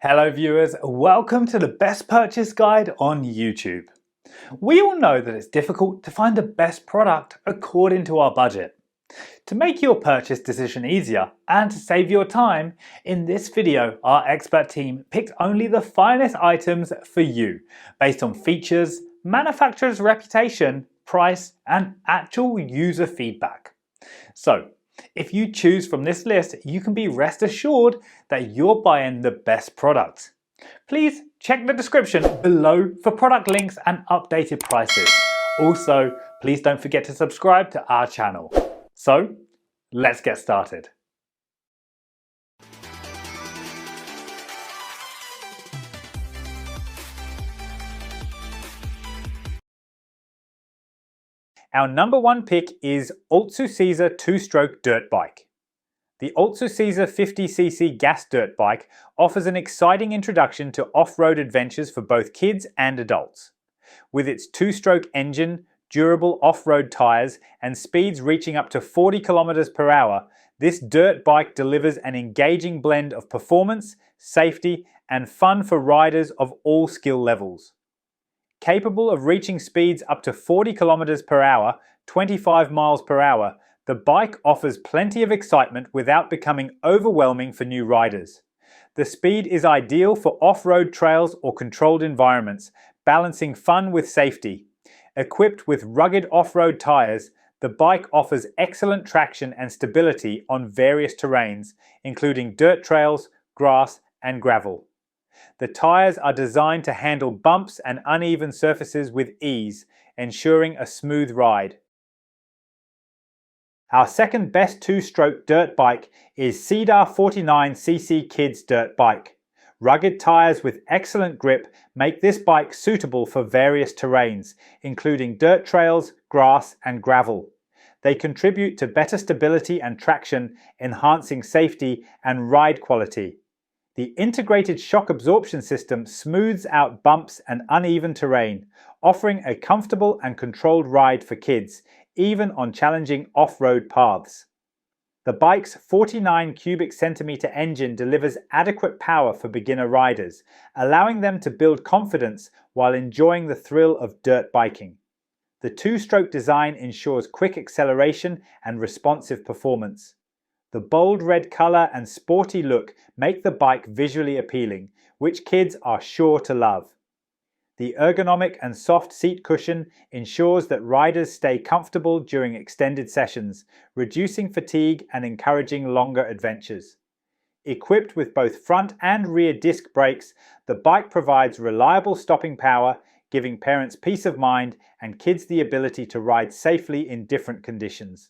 Hello viewers, welcome to the best purchase guide on YouTube. We all know that it's difficult to find the best product according to our budget. To make your purchase decision easier and to save your time, in this video our expert team picked only the finest items for you based on features, manufacturer's reputation, price and actual user feedback. So, if you choose from this list, you can be rest assured that you're buying the best product. Please check the description below for product links and updated prices. Also, please don't forget to subscribe to our channel. So, let's get started. Our number one pick is Altsusiza 2-stroke dirt bike. The Altsusiza 50cc gas dirt bike offers an exciting introduction to off-road adventures for both kids and adults. With its 2-stroke engine, durable off-road tyres and speeds reaching up to 40 km per hour, this dirt bike delivers an engaging blend of performance, safety and fun for riders of all skill levels. Capable of reaching speeds up to 40 km per hour, 25 miles per hour, the bike offers plenty of excitement without becoming overwhelming for new riders. The speed is ideal for off-road trails or controlled environments, balancing fun with safety. Equipped with rugged off-road tyres, the bike offers excellent traction and stability on various terrains, including dirt trails, grass and gravel. The tyres are designed to handle bumps and uneven surfaces with ease, ensuring a smooth ride. Our second best 2-stroke dirt bike is Cedar 49cc Kids Dirt Bike. Rugged tyres with excellent grip make this bike suitable for various terrains, including dirt trails, grass and gravel. They contribute to better stability and traction, enhancing safety and ride quality. The integrated shock absorption system smooths out bumps and uneven terrain, offering a comfortable and controlled ride for kids, even on challenging off-road paths. The bike's 49 cubic centimeter engine delivers adequate power for beginner riders, allowing them to build confidence while enjoying the thrill of dirt biking. The 2-stroke design ensures quick acceleration and responsive performance. The bold red color and sporty look make the bike visually appealing, which kids are sure to love. The ergonomic and soft seat cushion ensures that riders stay comfortable during extended sessions, reducing fatigue and encouraging longer adventures. Equipped with both front and rear disc brakes, the bike provides reliable stopping power, giving parents peace of mind and kids the ability to ride safely in different conditions.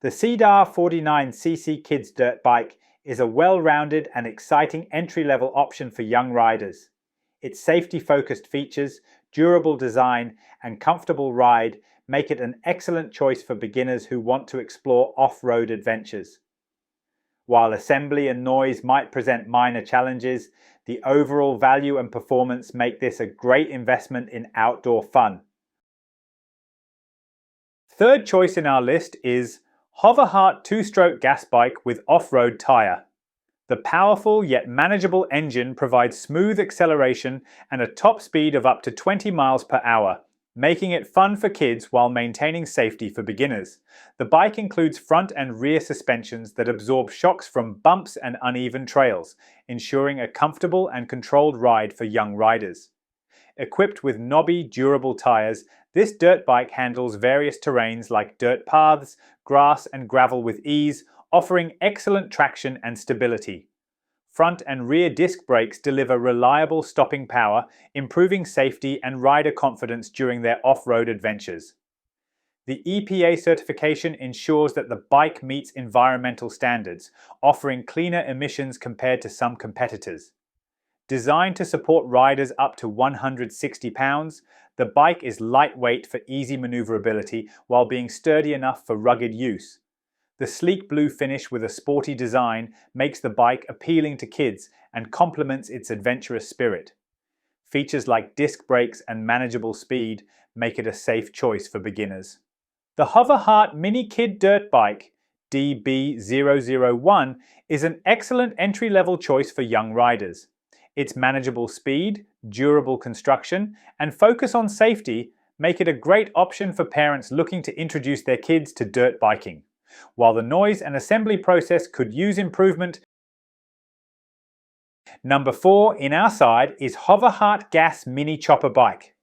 The Cedar 49cc Kids Dirt Bike is a well-rounded and exciting entry-level option for young riders. Its safety-focused features, durable design, and comfortable ride make it an excellent choice for beginners who want to explore off-road adventures. While assembly and noise might present minor challenges, the overall value and performance make this a great investment in outdoor fun. Third choice in our list is Hoverheart 2-stroke gas bike with off-road tyre. The powerful yet manageable engine provides smooth acceleration and a top speed of up to 20 miles per hour, making it fun for kids while maintaining safety for beginners. The bike includes front and rear suspensions that absorb shocks from bumps and uneven trails, ensuring a comfortable and controlled ride for young riders. Equipped with knobby, durable tyres, this dirt bike handles various terrains like dirt paths, grass and gravel with ease, offering excellent traction and stability. Front and rear disc brakes deliver reliable stopping power, improving safety and rider confidence during their off-road adventures. The EPA certification ensures that the bike meets environmental standards, offering cleaner emissions compared to some competitors. Designed to support riders up to 160 pounds, the bike is lightweight for easy maneuverability while being sturdy enough for rugged use. The sleek blue finish with a sporty design makes the bike appealing to kids and complements its adventurous spirit. Features like disc brakes and manageable speed make it a safe choice for beginners. The Hoverheart Mini Kid Dirt Bike DB001 is an excellent entry-level choice for young riders. Its manageable speed, durable construction, and focus on safety make it a great option for parents looking to introduce their kids to dirt biking. While the noise and assembly process could use improvement, number 4 in our side is Hoverheart Gas Mini Chopper Bike.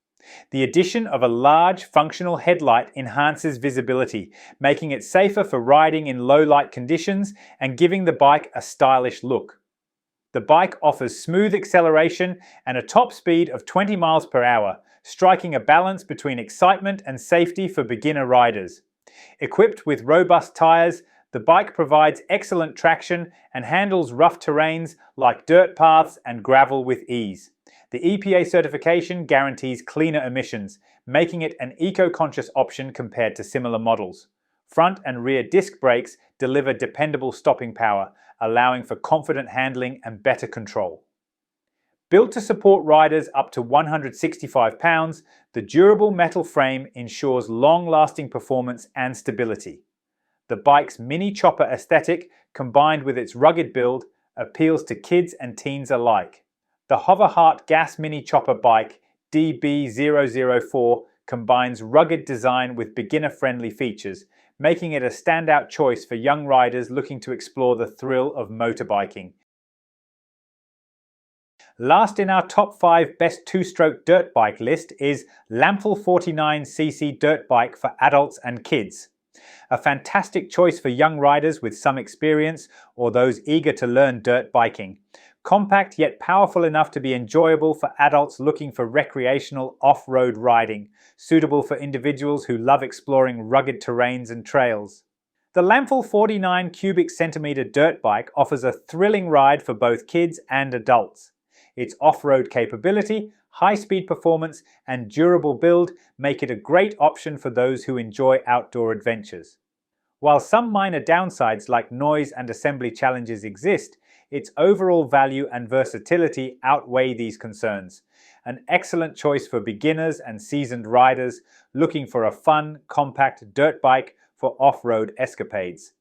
The addition of a large functional headlight enhances visibility, making it safer for riding in low light conditions and giving the bike a stylish look. The bike offers smooth acceleration and a top speed of 20 miles per hour, striking a balance between excitement and safety for beginner riders. Equipped with robust tires, the bike provides excellent traction and handles rough terrains like dirt paths and gravel with ease. The EPA certification guarantees cleaner emissions, making it an eco-conscious option compared to similar models. Front and rear disc brakes deliver dependable stopping power, allowing for confident handling and better control. Built to support riders up to 165 pounds, the durable metal frame ensures long-lasting performance and stability. The bike's mini chopper aesthetic, combined with its rugged build, appeals to kids and teens alike. The Hoverheart Gas Mini Chopper Bike DB004 combines rugged design with beginner-friendly features, making it a standout choice for young riders looking to explore the thrill of motorbiking. Last in our top 5 best two-stroke dirt bike list is Lamphel 49cc dirt bike for adults and kids. A fantastic choice for young riders with some experience or those eager to learn dirt biking. Compact yet powerful enough to be enjoyable for adults looking for recreational off-road riding, suitable for individuals who love exploring rugged terrains and trails. The Lamphel 49 cubic centimeter dirt bike offers a thrilling ride for both kids and adults. Its off-road capability, high-speed performance, and durable build make it a great option for those who enjoy outdoor adventures. While some minor downsides like noise and assembly challenges exist, its overall value and versatility outweigh these concerns. An excellent choice for beginners and seasoned riders looking for a fun, compact dirt bike for off-road escapades.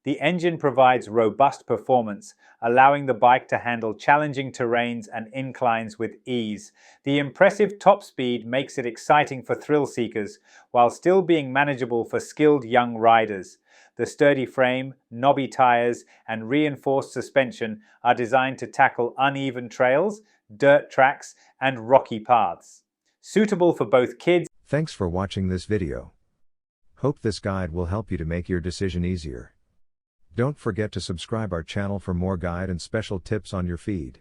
The engine provides robust performance, allowing the bike to handle challenging terrains and inclines with ease. The impressive top speed makes it exciting for thrill seekers, while still being manageable for skilled young riders. The sturdy frame, knobby tires, and reinforced suspension are designed to tackle uneven trails, dirt tracks, and rocky paths. Suitable for both kids. Thanks for watching this video. Hope this guide will help you to make your decision easier. Don't forget to subscribe our channel for more guide and special tips on your feed.